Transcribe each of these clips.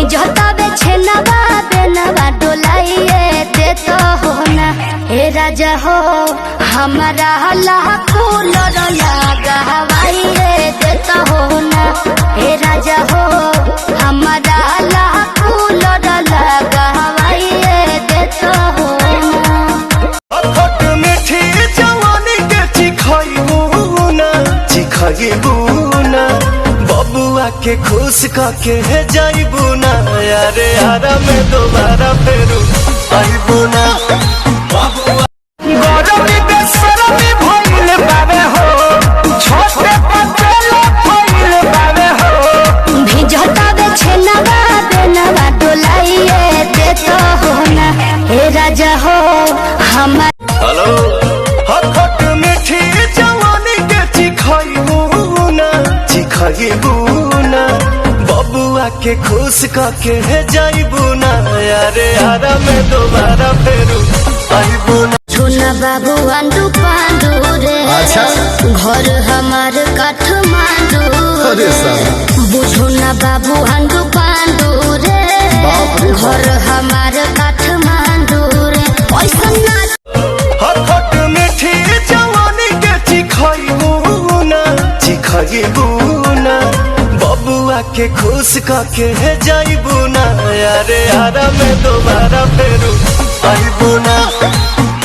भिजता बे छेनवा बेनवा डोलाइए देता हो ना हे राजा हो हमारा लाखों लगा हवाइए देता हो ना हे राजा हो हमारा लाखों लगा हवाइए देता हो ना। खट मीठी जवानी के चिखाइबू ना बबुआ के खुश करके जाइबू ना यारे यारा में दोबारा फेरू आइबू ना बबुआ गरमी बेसरमी भइल बावे हो छोटे पतेला भइल बावे हो भिजता बे छेनवा बेनवा डोलाइए देता हो ना हे राजा हो हमारा हेलो खट मीठी जवानी के चिखाइबू ना बबुआ के खुश करके जाइबू ना यारे यारा में दोबारा फेरू आइबू ना। सुना बाबू आंडू पांडू रे अच्छा घर हमार काठमांडू अरे साहब बुझो ना बाबू आंडू पांडू रे बाप रे घर हमार काठमांडू रे ऐसा ना खट मीठी जवानी के चिखाइबू ना बबुआ के खुश करके जाइबू ना यारे यारा में दोबारा फेरू आइबू ना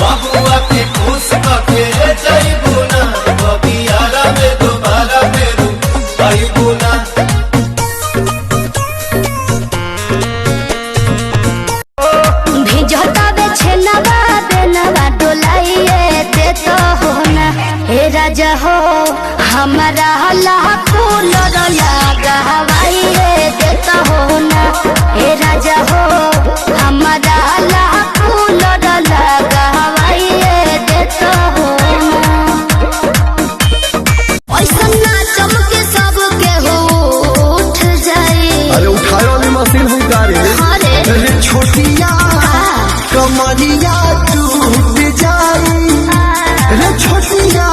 बबुआ के खुश करके जाइबू ना बबी यारा में दोबारा फेरू आइबू ना। भिजता बे छेनवा बेनवा डोलाइए देता हो ना हे राजा हो हमारा लाखों लगा हवाइए देता हो ना हे राजा हो हमारा लाखों लगा हवाइए देता हो ना। ऐसा ना चमके सबके हो उठ जाए अरे उठाए वाली मशीन है गाड़ी अरे छोटिया कमरिया टूट जाई रे छोटिया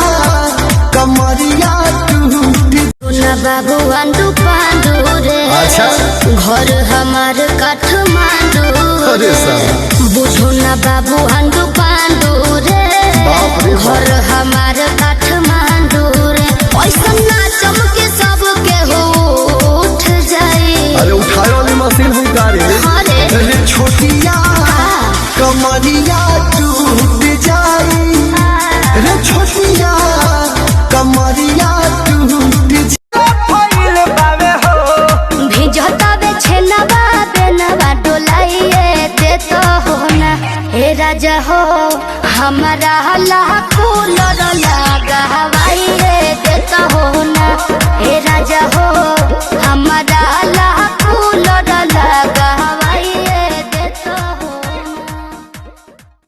कमरिया टूट ना बाबू आंडू पांडू रे अच्छा घर हमार काठमांडू अरे साहब बुझो ना बाबू आंडू पांडू रे बाप रे घर हमार काठमांडू रे ऐसा ना चमके सबके हो उठ जाए अरे उठाए वाली मशीन है गाड़ी अरे छोटिया कमरिया टूट जाई रे छोटिया कमरिया टूट फैल बावे हो भिजता बे छेनवा बेनवा डोलाइए देता हो ना हे राजा हो हमारा लाखों लगा हवाई